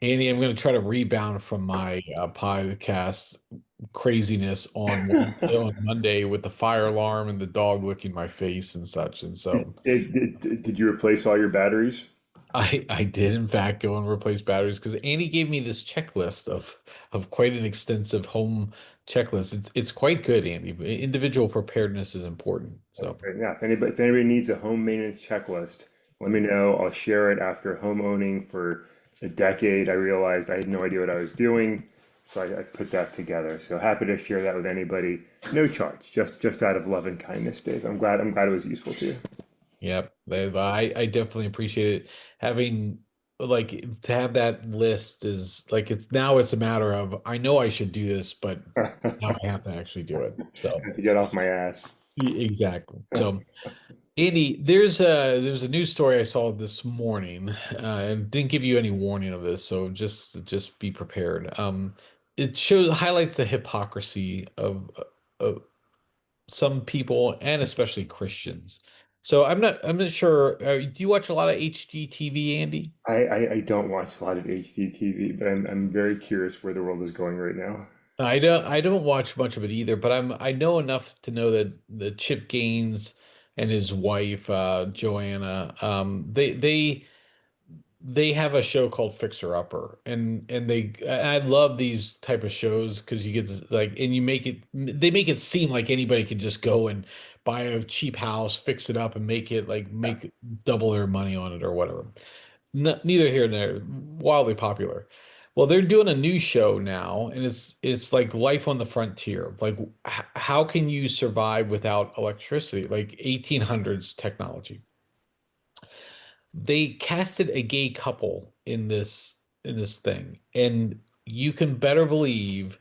Andy, I'm going to try to rebound from my podcast craziness on Monday with the fire alarm and the dog licking my face and such. And so Did you replace all your batteries? I did in fact go and replace batteries because Andy gave me this checklist of quite an extensive home checklist. It's quite good, Andy. Individual preparedness is important. That's So great. Yeah, if anybody needs a home maintenance checklist, let me know. I'll share it. After home owning for a decade, I realized I had no idea what I was doing, so I put that together. So happy to share that with anybody. No charge, just out of love and kindness, Dave. I'm glad it was useful to you. yep, I definitely appreciate it. Having like to have that list is like it's a matter of I know I should do this, but now I have to actually do it. So Had to get off my ass. exactly. So Andy, there's a news story I saw this morning, and didn't give you any warning of this, so just be prepared. It shows highlights the hypocrisy of some people and especially Christians. So I'm not sure. Do you watch a lot of HGTV, Andy? I don't watch a lot of HGTV, but I'm very curious where the world is going right now. I don't watch much of it either, but I know enough to know that the Chip Gaines and his wife Joanna, they have a show called Fixer Upper, and I love these type of shows because you get like and they make it seem like anybody can just go and buy a cheap house, fix it up, and make double their money on it or whatever. Neither here nor there. Wildly popular. Well, they're doing a new show now, and it's like life on the frontier. Like, how can you survive without electricity? Like 1800s technology. They casted a gay couple in this thing, and you can better believe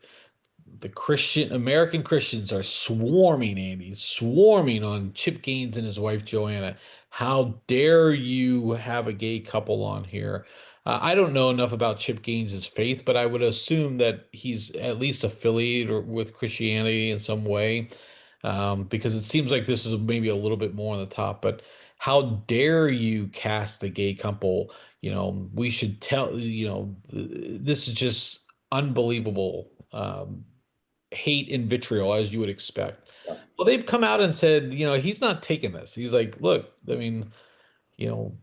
the American Christians are swarming, Andy, swarming on Chip Gaines and his wife Joanna. How dare you have a gay couple on here? I don't know enough about Chip Gaines's faith, but I would assume that he's at least affiliated with Christianity in some way, because it seems like this is maybe a little bit more on the top. But how dare you cast a gay couple? We should tell, this is just unbelievable. Hate and vitriol as you would expect. Well, they've come out and said, he's not taking this. He's like, look, I mean, you know,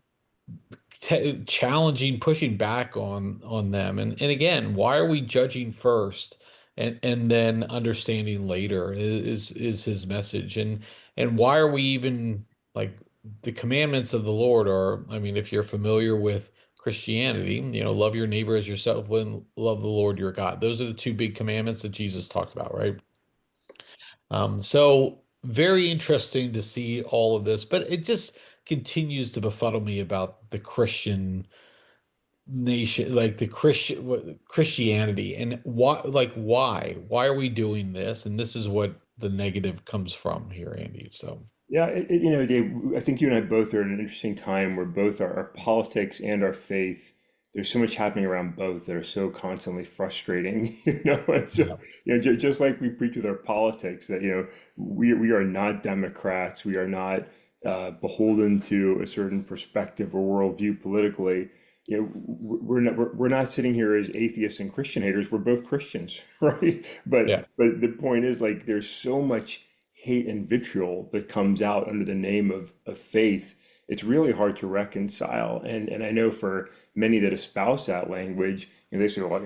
challenging, pushing back on them. And again, why are we judging first and then understanding later is his message. And why are we even like the commandments of the Lord are, I mean, if you're familiar with Christianity, love your neighbor as yourself and love the Lord your God. Those are the two big commandments that Jesus talked about, right? So very interesting to see all of this, but it just continues to befuddle me about the Christian nation, like the Christianity, and why are we doing this? And this is what the negative comes from here, Andy. So Yeah, Dave, I think you and I both are in an interesting time where both our politics and our faith, there's so much happening around both that are so constantly frustrating, and so, yeah, just like we preach with our politics that, we are not Democrats, we are not beholden to a certain perspective or worldview politically. We're not sitting here as atheists and Christian haters. We're both Christians, right? But yeah. but the point is, like, there's so much hate and vitriol that comes out under the name of faith. It's really hard to reconcile. And I know for many that espouse that language, they say, well,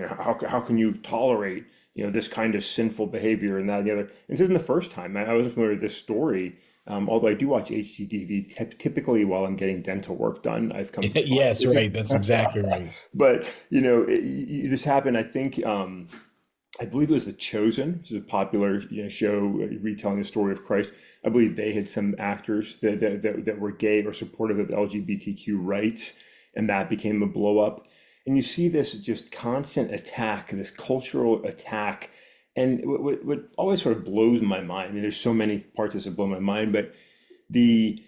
how can you tolerate, this kind of sinful behavior and that and the other. And this isn't the first time. I wasn't familiar with this story. Although I do watch HGTV typically while I'm getting dental work done. I've come Yes, right. That's exactly right. but this happened. I think I believe it was The Chosen, which is a popular show retelling the story of Christ. I believe they had some actors that were gay or supportive of LGBTQ rights, and that became a blow up. And you see this just constant attack, this cultural attack. And what always sort of blows my mind, I mean, there's so many parts that blow my mind, but the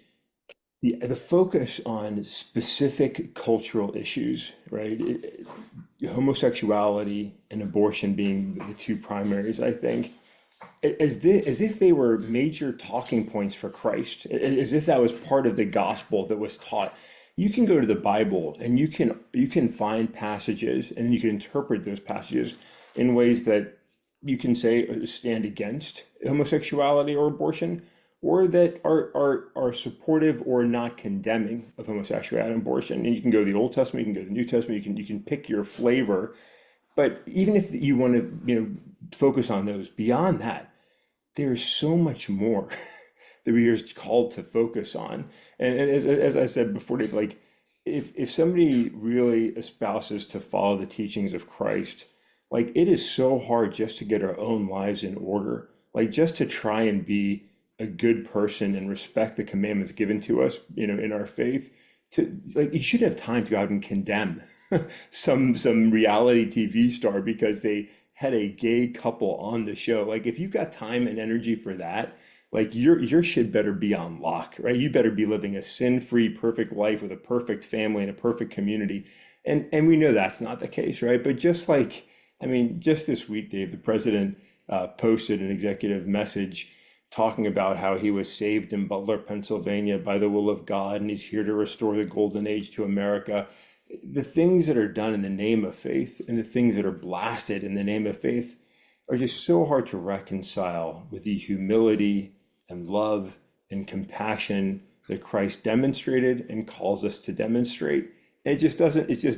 the focus on specific cultural issues, right? Homosexuality and abortion being the two primaries, I think, as if they were major talking points for Christ, as if that was part of the gospel that was taught. you can go to the Bible and you can find passages and you can interpret those passages in ways that you can say stand against homosexuality or abortion, or that are supportive or not condemning of homosexuality and abortion. And you can go to the Old Testament, you can go to the New Testament, you can pick your flavor. But even if you want to, focus on those, beyond that, there's so much more that we are called to focus on. And as I said before, Dave, like if somebody really espouses to follow the teachings of Christ, like it is so hard just to get our own lives in order, like just to try and be a good person and respect the commandments given to us, in our faith. To like, you should have time to go out and condemn some reality TV star because they had a gay couple on the show. Like if you've got time and energy for that, like your shit better be on lock, right? You better be living a sin-free, perfect life with a perfect family and a perfect community. And we know that's not the case, right? But just like, I mean, just this week, Dave, the president posted an executive message talking about how he was saved in Butler, Pennsylvania by the will of God, and he's here to restore the golden age to America. The things that are done in the name of faith and the things that are blasted in the name of faith are just so hard to reconcile with the humility and love and compassion that Christ demonstrated and calls us to demonstrate. And it just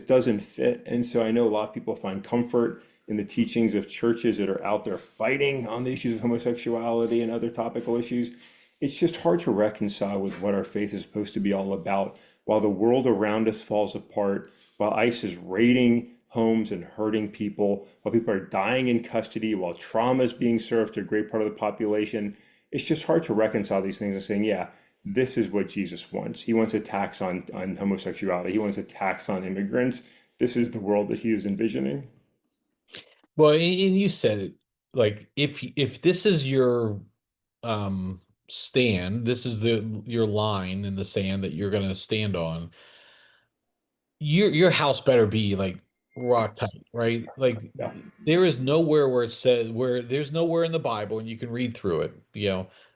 doesn't fit. And so I know a lot of people find comfort in the teachings of churches that are out there fighting on the issues of homosexuality and other topical issues. It's just hard to reconcile with what our faith is supposed to be all about. While the world around us falls apart, while ICE is raiding homes and hurting people, while people are dying in custody, while trauma is being served to a great part of the population, it's just hard to reconcile these things and saying, yeah, this is what Jesus wants. He wants a tax on homosexuality. He wants a tax on immigrants. This is the world that he is envisioning. Well, and you said it, like if this is your stand, this is the your line in the sand that you're going to stand on, your house better be like rock tight, right? Like Yeah, there is nowhere where it says where there's nowhere in the Bible, and you can read through it,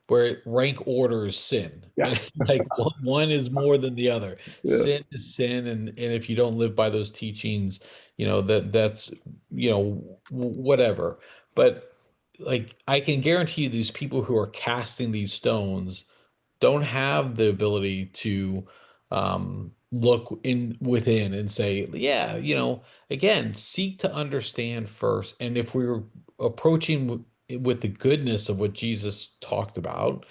where it rank orders sin. yeah, Like one is more than the other. yeah. Sin is sin, and if you don't live by those teachings, that's whatever. But like I can guarantee you, these people who are casting these stones don't have the ability to look in within and say, yeah, again, seek to understand first. And if we were approaching with the goodness of what Jesus talked about,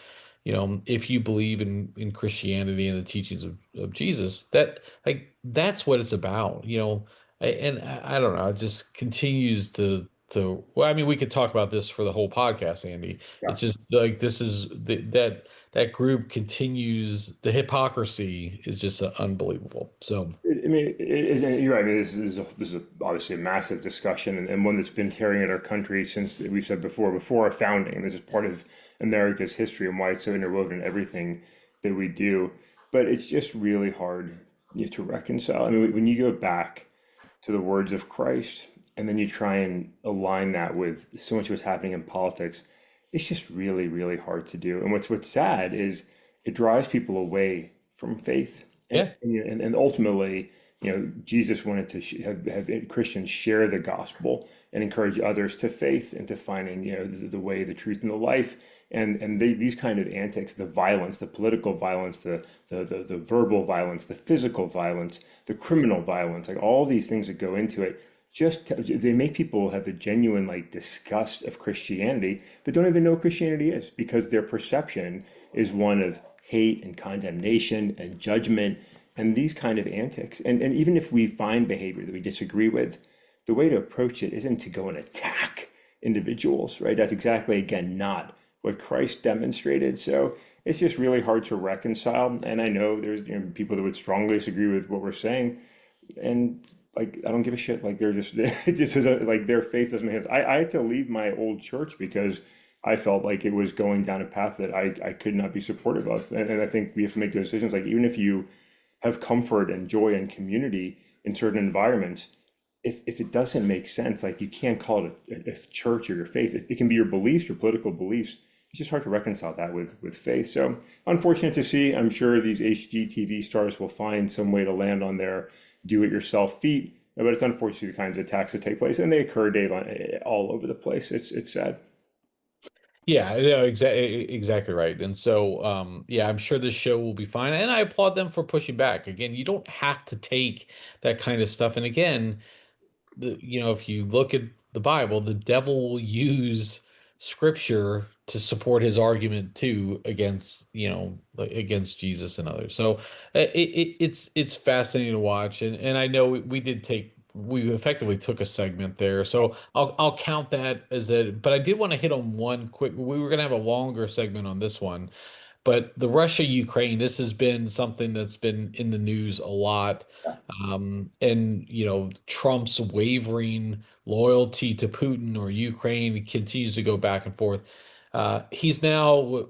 if you believe in Christianity and the teachings of Jesus, that like that's what it's about, and I don't know, it just continues to well, I mean, we could talk about this for the whole podcast, Andy. Yeah. It's just like this is that group continues, the hypocrisy is just unbelievable. So I mean, you're right. I mean, this is obviously a massive discussion and one that's been tearing at our country since we've said before our founding. This is part of America's history and why it's so interwoven in everything that we do. But it's just really hard, to reconcile. I mean, when you go back to the words of Christ and then you try and align that with so much of what's happening in politics, it's just really, really hard to do. And what's sad is it drives people away from faith. And, yeah. and ultimately, Jesus wanted to have Christians share the gospel and encourage others to faith and to finding, the way, the truth, and the life. And these kind of antics, the violence, the political violence, the verbal violence, the physical violence, the criminal violence, like all these things that go into it, they make people have a genuine like disgust of Christianity that don't even know what Christianity is, because their perception is one of hate and condemnation and judgment and these kind of antics. And even if we find behavior that we disagree with, the way to approach it isn't to go and attack individuals, right? That's exactly, again, not what Christ demonstrated. So it's just really hard to reconcile. And I know there's, people that would strongly disagree with what we're saying. And like, I don't give a shit. Like they're just, it just isn't like their faith doesn't make sense. I had to leave my old church because I felt like it was going down a path that I could not be supportive of. And I think we have to make those decisions. Like even if you have comfort and joy and community in certain environments, if it doesn't make sense, like you can't call it a church or your faith. It can be your beliefs, your political beliefs, it's just hard to reconcile that with faith. So unfortunate to see. I'm sure these HGTV stars will find some way to land on their do-it-yourself feet, but it's unfortunate to see the kinds of attacks that take place, and they occur, Dave, all over the place. It's sad. Yeah, yeah, exactly right. And so, yeah, I'm sure this show will be fine. And I applaud them for pushing back. Again, you don't have to take that kind of stuff. And again, if you look at the Bible, the devil will use scripture to support his argument too against, like, against Jesus and others. So it's fascinating to watch. And I know we effectively took a segment there. So I'll count that as a, but I did want to hit on one quick, we were going to have a longer segment on this one, but the Russia Ukraine, this has been something that's been in the news a lot. And Trump's wavering loyalty to Putin or Ukraine continues to go back and forth. He's now,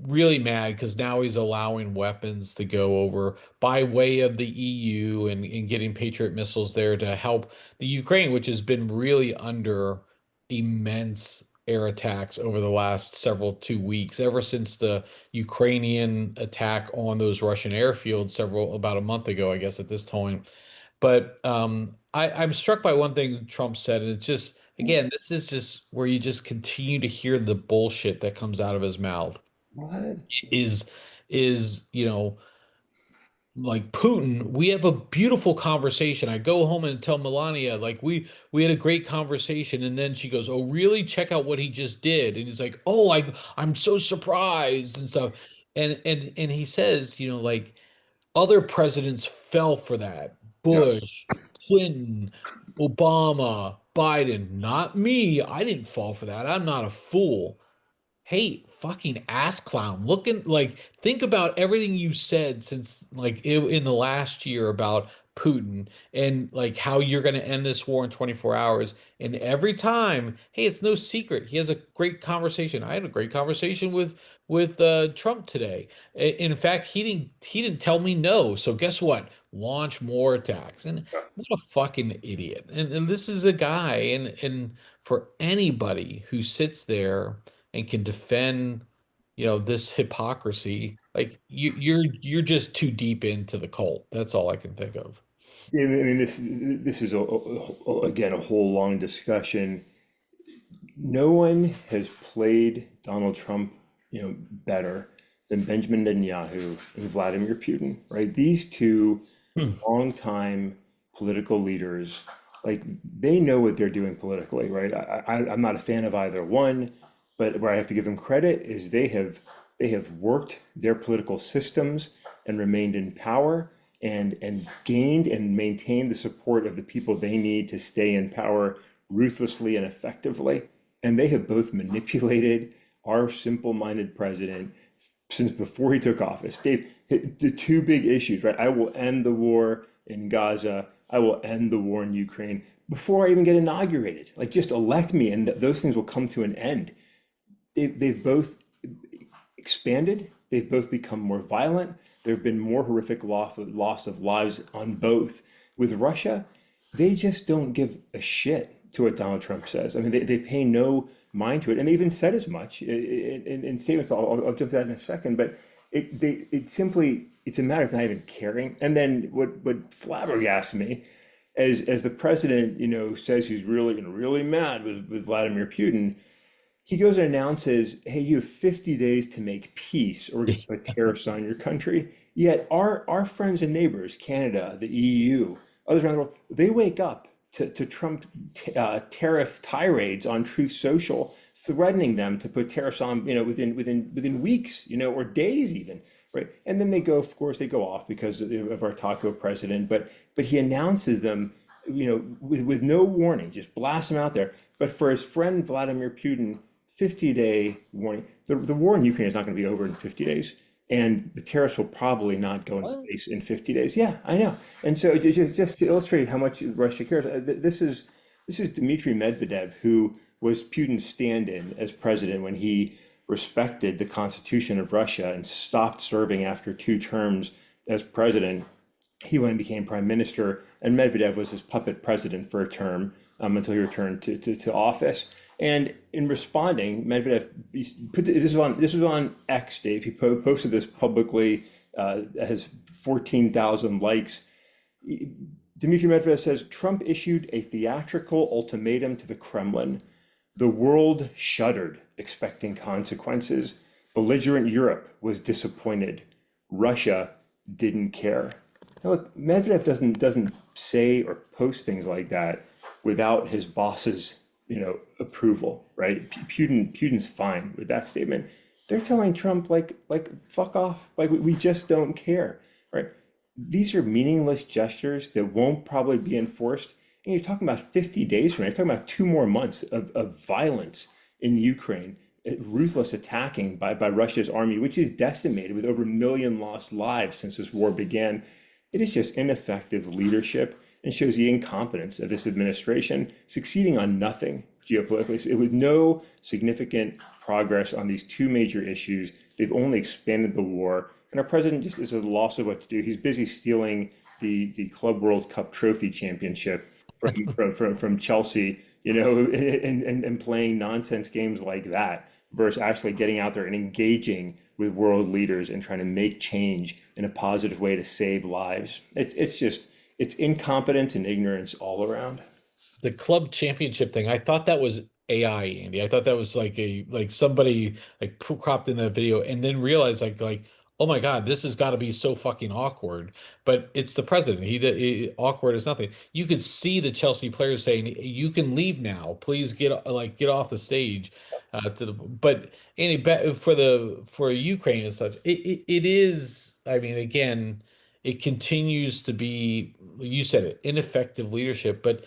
really mad because now he's allowing weapons to go over by way of the EU and getting Patriot missiles there to help the Ukraine, which has been really under immense air attacks over the last 2 weeks, ever since the Ukrainian attack on those Russian airfields about a month ago, I guess at this point. But I'm struck by one thing Trump said, and it's just, again, this is just where you just continue to hear the bullshit that comes out of his mouth. What? Is is like Putin, we have a beautiful conversation. I go home and tell Melania, like, we had a great conversation, and then she goes, "Oh, really? Check out what he just did." And he's like, "Oh, I'm so surprised," and stuff. And he says, like, other presidents fell for that. Yeah. Bush, Clinton, Obama, Biden, not me. I didn't fall for that. I'm not a fool. Hey, fucking ass clown. Looking like, think about everything you said since, like, in the last year about Putin and like how you're going to end this war in 24 hours. And every time, hey, it's no secret. He has a great conversation. I had a great conversation with Trump today. In fact, he didn't tell me no. So guess what? Launch more attacks. And what a fucking idiot. And this is a guy, and for anybody who sits there and can defend, this hypocrisy, like, you're just too deep into the cult. That's all I can think of. Yeah, I mean, this is again a whole long discussion. No one has played Donald Trump, better than Benjamin Netanyahu and Vladimir Putin, right? These two Hmm. longtime political leaders, like they know what they're doing politically, right? I'm not a fan of either one, but where I have to give them credit is they have worked their political systems and remained in power and gained and maintained the support of the people they need to stay in power ruthlessly and effectively. And they have both manipulated our simple-minded president since before he took office. Dave, the two big issues, right? I will end the war in Gaza. I will end the war in Ukraine before I even get inaugurated. Like, just elect me, and those things will come to an end. They've both expanded. They've both become more violent. There have been more horrific loss of lives on both. With Russia, they just don't give a shit to what Donald Trump says. I mean, they pay no mind to it. And they even said as much in statements. I'll jump to that in a second. But it's a matter of not even caring. And then what flabbergasts me, as the president, says he's really mad with Vladimir Putin, he goes and announces, hey, you have 50 days to make peace or we're going to put tariffs on your country. Yet our friends and neighbors, Canada, the EU, others around the world, they wake up to Trump tariff tirades on Truth Social, threatening them to put tariffs on, within weeks, or days even, right? And then of course, they go off because of our taco president, but he announces them, with no warning, just blast them out there. But for his friend Vladimir Putin, 50-day warning. The war in Ukraine is not going to be over in 50 days, and the tariffs will probably not go into What? place in 50 days. Yeah, I know. And so just to illustrate how much Russia cares, this is Dmitry Medvedev, who was Putin's stand-in as president when he respected the Constitution of Russia and stopped serving after 2 terms as president. He went and became prime minister, and Medvedev was his puppet president for a term until he returned to office. And in responding, Medvedev this was on X, Dave. He posted this publicly. It has 14,000 likes. Dmitry Medvedev says Trump issued a theatrical ultimatum to the Kremlin. The world shuddered, expecting consequences. Belligerent Europe was disappointed. Russia didn't care. Now, look, Medvedev doesn't say or post things like that without his boss's approval, right? Putin's fine with that statement. They're telling Trump like fuck off, like we just don't care, right? These are meaningless gestures that won't probably be enforced. And you're talking about 50 days from now. You're talking about 2 more months of violence in Ukraine, ruthless attacking by Russia's army, which is decimated with over 1 million lost lives since this war began. It is just ineffective leadership and shows the incompetence of this administration, succeeding on nothing geopolitically. It was no significant progress on these two major issues. They've only expanded the war. And our president just is at a loss of what to do. He's busy stealing the Club World Cup trophy championship from Chelsea, and playing nonsense games like that versus actually getting out there and engaging with world leaders and trying to make change in a positive way to save lives. It's incompetence and ignorance all around. The club championship thing, I thought that was AI, Andy. I thought that was like somebody like cropped in that video and then realized oh my God, this has got to be so fucking awkward. But it's the president. Awkward is nothing. You could see the Chelsea players saying, "You can leave now. Please get off the stage." But Andy, for Ukraine and such, it is. I mean, again, it continues to be. You said it, ineffective leadership, but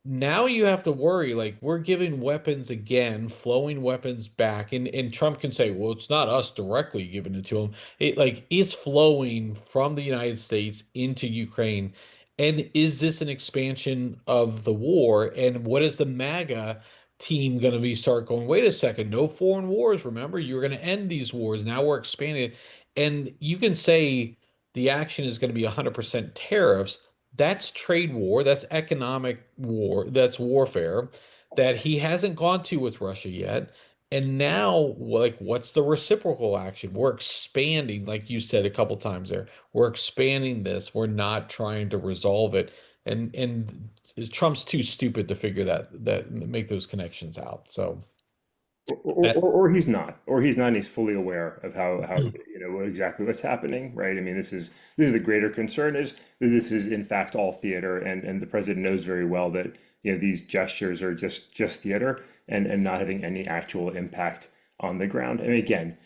now you have to worry like we're giving weapons again, flowing weapons back, and Trump can say, well, it's not us directly giving it to him. It's flowing from the United States into Ukraine. And is this an expansion of the war? And what is the MAGA team going to be start going, wait a second, no foreign wars, remember, you're going to end these wars, now we're expanding. And you can say the action is going to be 100% tariffs. That's trade war, that's economic war, that's warfare that he hasn't gone to with Russia yet. And now, like, what's the reciprocal action? We're expanding, like you said a couple times there. We're expanding this. We're not trying to resolve it. And Trump's too stupid to figure that make those connections out. So that Or he's not, and he's fully aware of how exactly what's happening, right? I mean, this is the greater concern is that this is in fact all theater, and the president knows very well that these gestures are just theater and not having any actual impact on the ground. And again,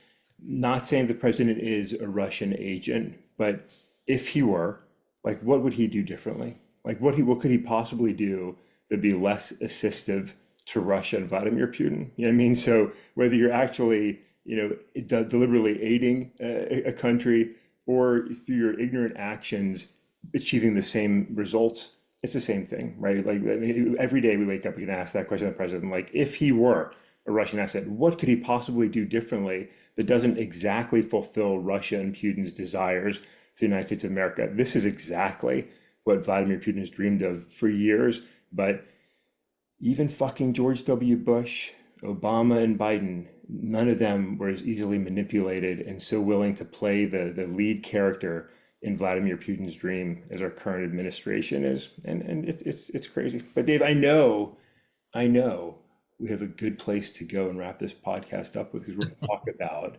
not saying the president is a Russian agent, but if he were, like, what would he do differently? Like, what could he possibly do that'd be less assistive to Russia and Vladimir Putin? You know what I mean? So whether you're actually, deliberately aiding a country or through your ignorant actions achieving the same results, it's the same thing, right? Like, I mean, every day we wake up, we can ask that question of the president, like, if he were a Russian asset, what could he possibly do differently that doesn't exactly fulfill Russia and Putin's desires for the United States of America? This is exactly what Vladimir Putin has dreamed of for years, but even fucking George W. Bush, Obama, and Biden, none of them were as easily manipulated and so willing to play the lead character in Vladimir Putin's dream as our current administration is. And it's crazy. But Dave, I know we have a good place to go and wrap this podcast up with because we're going to talk about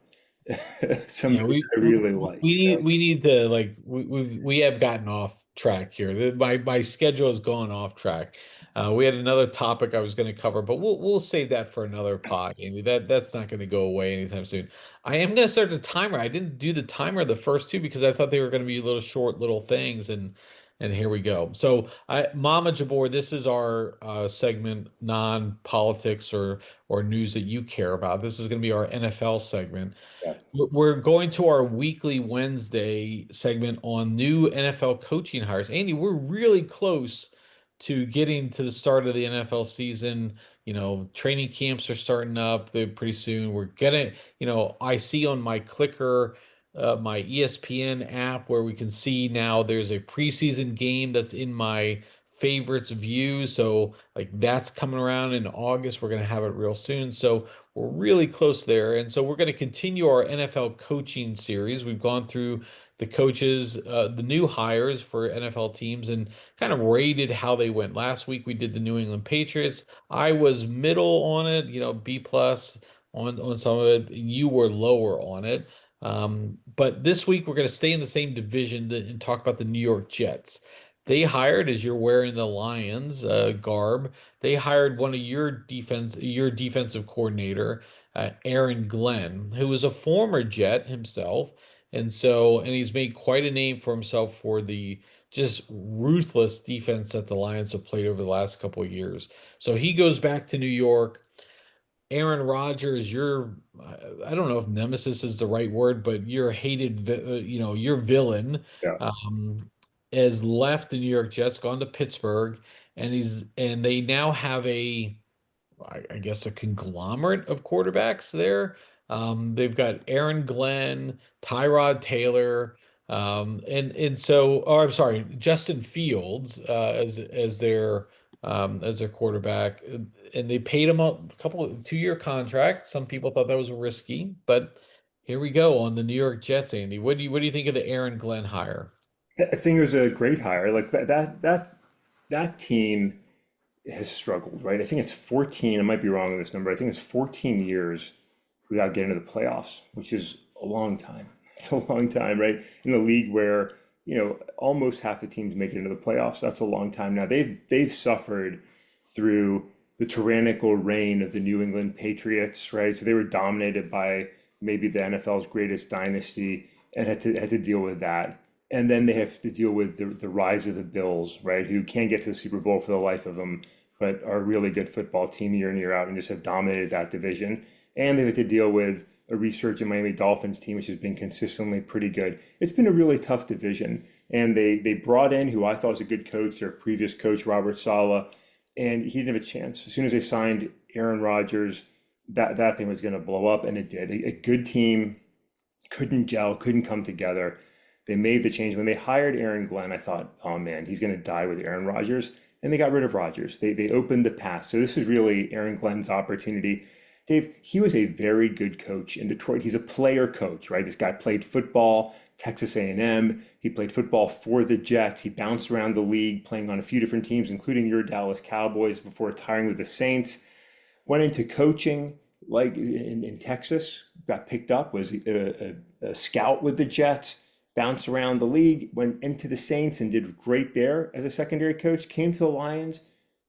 yeah, somebody I really like. So we need to like we have gotten off track here. My schedule has gone off track. We had another topic I was going to cover, but we'll save that for another pod, Andy. That's not going to go away anytime soon. I am going to start the timer. I didn't do the timer the first two because I thought they were going to be little short little things, and here we go. So, Mama Jabor, this is our segment, non-politics or news that you care about. This is going to be our NFL segment. yes. We're going to our weekly Wednesday segment on new NFL coaching hires. Andy, we're really close to getting to the start of the NFL season. Training camps are starting up. They're pretty soon. We're getting, I see on my clicker, my ESPN app where we can see now there's a preseason game that's in my favorites view. So like that's coming around in August. We're going to have it real soon. So we're really close there. And so we're going to continue our NFL coaching series. We've gone through the coaches, the new hires for NFL teams and kind of rated how they went. Last week we did the New England Patriots. I was middle on it, B plus on some of it. You were lower on it. But this week we're going to stay in the same division and talk about the New York Jets. They hired, as you're wearing the Lions garb, they hired one of your defensive coordinator, Aaron Glenn, who was a former Jet himself, and he's made quite a name for himself for the just ruthless defense that the Lions have played over the last couple of years. So he goes back to New York. Aaron Rodgers, I don't know if nemesis is the right word, but your your villain, Yeah. um, has left the New York Jets, gone to Pittsburgh, and they now have I guess a conglomerate of quarterbacks there. They've got Aaron Glenn, Tyrod Taylor, or I'm sorry, Justin Fields as their quarterback, and they paid him a couple of 2-year contract. Some people thought that was risky, but here we go on the New York Jets. Andy, what do you think of the Aaron Glenn hire? I think it was a great hire. Like that team has struggled, right? I think it's 14. I might be wrong on this number. I think it's 14 years without getting to the playoffs, which is a long time. It's a long time, right? In a league where, almost half the teams make it into the playoffs. That's a long time. Now they've suffered through the tyrannical reign of the New England Patriots, right? So they were dominated by maybe the NFL's greatest dynasty and had to deal with that. And then they have to deal with the rise of the Bills, right? Who can't get to the Super Bowl for the life of them, but are a really good football team year in, year out and just have dominated that division. And they have to deal with a resurgent Miami Dolphins team, which has been consistently pretty good. It's been a really tough division. And they brought in who I thought was a good coach, their previous coach, Robert Saleh, and he didn't have a chance. As soon as they signed Aaron Rodgers, that thing was going to blow up, and it did. A good team couldn't gel, couldn't come together. They made the change. When they hired Aaron Glenn, I thought, oh man, he's going to die with Aaron Rodgers. And they got rid of Rodgers. They opened the path. So this is really Aaron Glenn's opportunity. Dave, he was a very good coach in Detroit. He's a player coach, right? This guy played football, Texas A&M. He played football for the Jets. He bounced around the league, playing on a few different teams, including your Dallas Cowboys, before retiring with the Saints. Went into coaching, like in Texas, got picked up, was a scout with the Jets, bounced around the league, went into the Saints and did great there as a secondary coach, came to the Lions.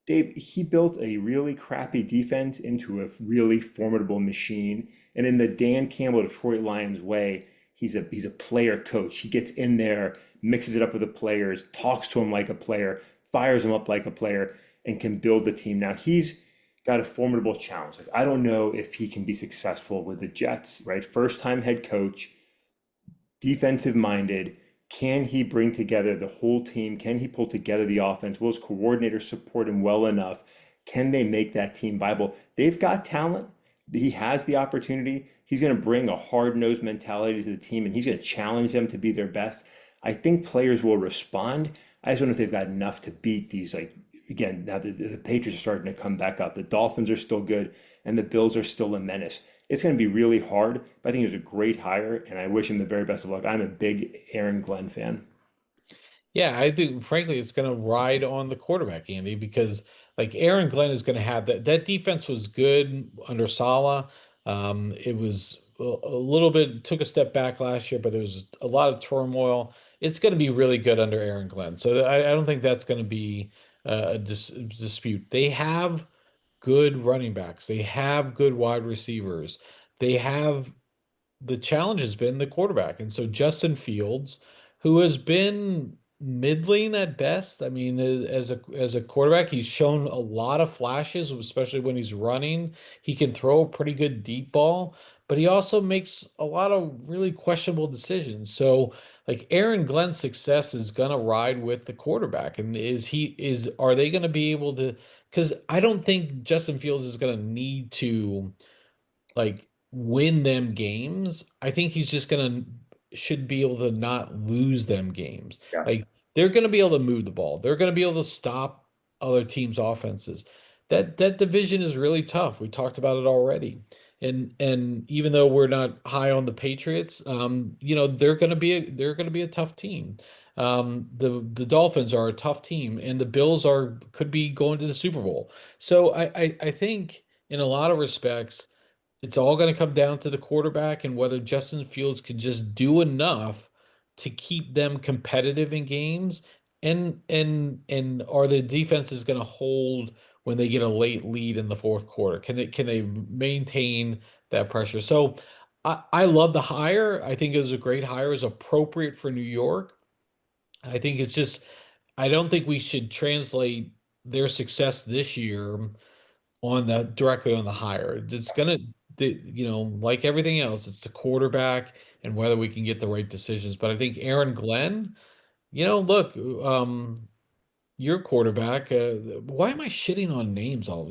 Dave, he built a really crappy defense into a really formidable machine. And in the Dan Campbell Detroit Lions way, he's a player coach. He gets in there, mixes it up with the players, talks to them like a player, fires them up like a player, and can build the team. Now he's got a formidable challenge. Like, I don't know if he can be successful with the Jets, right? First time head coach, defensive minded. Can he bring together the whole team? Can he pull together the offense? Will his coordinators support him well enough? Can they make that team viable? They've got talent. He has the opportunity. He's going to bring a hard-nosed mentality to the team, and he's going to challenge them to be their best. I think players will respond. I just don't know if they've got enough to beat these. Like, again, now the Patriots are starting to come back up. The Dolphins are still good, and the Bills are still a menace. It's going to be really hard, but I think he was a great hire, and I wish him the very best of luck. I'm a big Aaron Glenn fan. Yeah, I think frankly it's going to ride on the quarterback, Andy, because like Aaron Glenn is going to have that defense was good under Saleh. It was a little bit took a step back last year, but there was a lot of turmoil. It's going to be really good under Aaron Glenn. So I don't think that's going to be a dispute. They have good running backs. They have good wide receivers. They have the challenge has been the quarterback. And so Justin Fields, who has been middling at best, I mean, as a quarterback, he's shown a lot of flashes, especially when he's running. He can throw a pretty good deep ball, but he also makes a lot of really questionable decisions. So, like Aaron Glenn's success is gonna ride with the quarterback. And are they gonna be able to? Because I don't think Justin Fields is gonna need to like win them games. I think he's just gonna should be able to not lose them games. Yeah. Like they're gonna be able to move the ball. They're gonna be able to stop. other teams' offenses. That division is really tough. We talked about it already. And even though we're not high on the Patriots, they're gonna be a tough team. The Dolphins are a tough team, and the Bills could be going to the Super Bowl. So I think in a lot of respects, it's all going to come down to the quarterback and whether Justin Fields can just do enough to keep them competitive in games, and are the defenses going to hold when they get a late lead in the fourth quarter? Can they maintain that pressure? So I love the hire. I think it was a great hire. It's appropriate for New York. I think it's just I don't think we should translate their success this year on the directly on the hire. It's gonna, like everything else, it's the quarterback and whether we can get the right decisions. But I think Aaron Glenn, look, your quarterback. Why am I shitting on names all?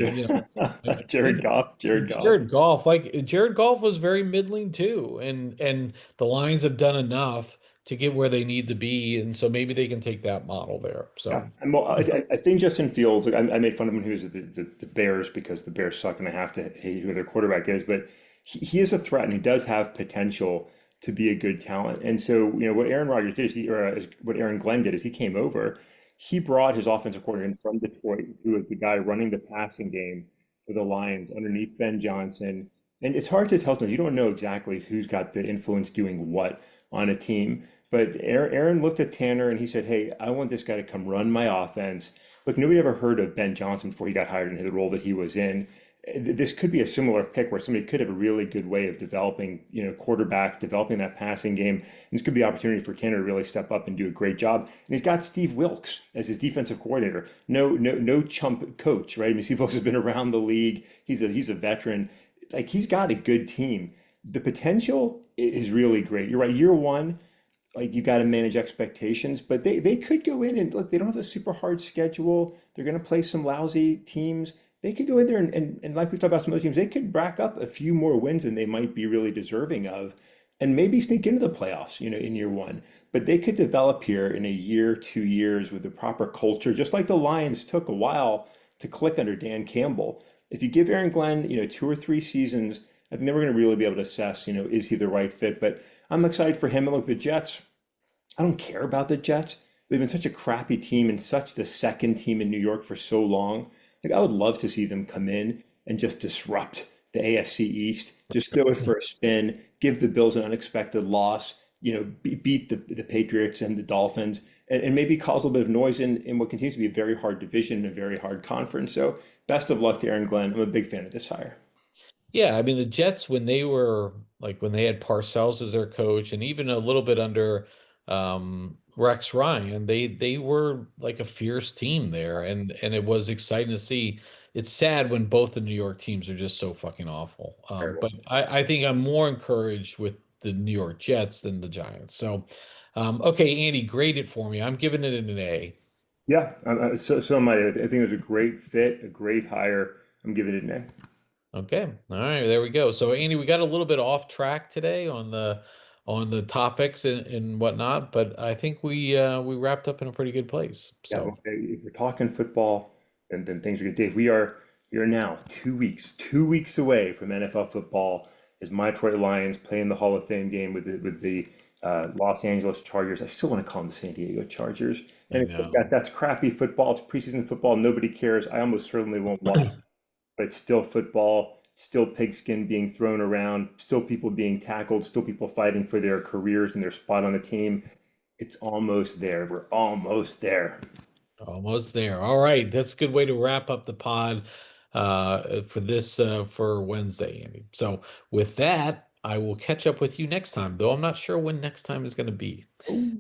Like Jared Goff, Jared Goff. Jared Goff. Like Jared Goff was very middling too, and the Lions have done enough to get where they need to be, and so maybe they can take that model there. Yeah, So. and well, I think Justin Fields. Like, I made fun of him when he was at the Bears because the Bears suck and I have to hate who their quarterback is. But he is a threat and he does have potential to be a good talent. And so, what Aaron Rodgers did is what Aaron Glenn did is he came over. He brought his offensive coordinator in from Detroit, who was the guy running the passing game for the Lions underneath Ben Johnson. And it's hard to tell them. You don't know exactly who's got the influence doing what on a team. But Aaron looked at Tanner and he said, "Hey, I want this guy to come run my offense." Look, nobody ever heard of Ben Johnson before he got hired into the role that he was in. This could be a similar pick where somebody could have a really good way of developing, quarterbacks, developing that passing game. And this could be an opportunity for Tanner to really step up and do a great job. And he's got Steve Wilks as his defensive coordinator. No chump coach, right? I mean, Steve Wilks has been around the league. He's a veteran. Like he's got a good team. The potential is really great. You're right. Year one, like you got to manage expectations, but they could go in and look, they don't have a super hard schedule. They're going to play some lousy teams. They could go in there and like we talked about some other teams, they could rack up a few more wins than they might be really deserving of and maybe sneak into the playoffs, in year one. But they could develop here in a year, 2 years with the proper culture, just like the Lions took a while to click under Dan Campbell. If you give Aaron Glenn, 2 or 3 seasons, I think then we're going to really be able to assess, is he the right fit? But I'm excited for him. And look, the Jets, I don't care about the Jets. They've been such a crappy team and such the second team in New York for so long. Like I would love to see them come in and just disrupt the AFC East, just throw it for a spin, give the Bills an unexpected loss, beat the Patriots and the Dolphins, and maybe cause a little bit of noise in what continues to be a very hard division and a very hard conference. So best of luck to Aaron Glenn. I'm a big fan of this hire. Yeah, I mean the Jets when they had Parcells as their coach and even a little bit under Rex Ryan, they were like a fierce team there and it was exciting to see. It's sad when both the New York teams are just so fucking awful. Terrible. But I think I'm more encouraged with the New York Jets than the Giants. So okay, Andy, grade it for me. I'm giving it an A. Yeah, so am I. I think it was a great fit, a great hire. I'm giving it an A. Okay. All right, there we go. So Andy, we got a little bit off track today on the topics and whatnot, but I think we wrapped up in a pretty good place. Yeah, So well, if we're talking football, then things are good. Dave, we are now 2 weeks away from NFL football as my Detroit Lions play in the Hall of Fame game with the Los Angeles Chargers. I still want to call them the San Diego Chargers. I And know. that's crappy football. It's preseason football. Nobody cares. I almost certainly won't watch, but it's still football. Still pigskin being thrown around. Still people being tackled. Still people fighting for their careers and their spot on the team. It's almost there. We're almost there. Almost there. All right, that's a good way to wrap up the pod for Wednesday, Andy. So with that, I will catch up with you next time, though I'm not sure when next time is going to be. Oh.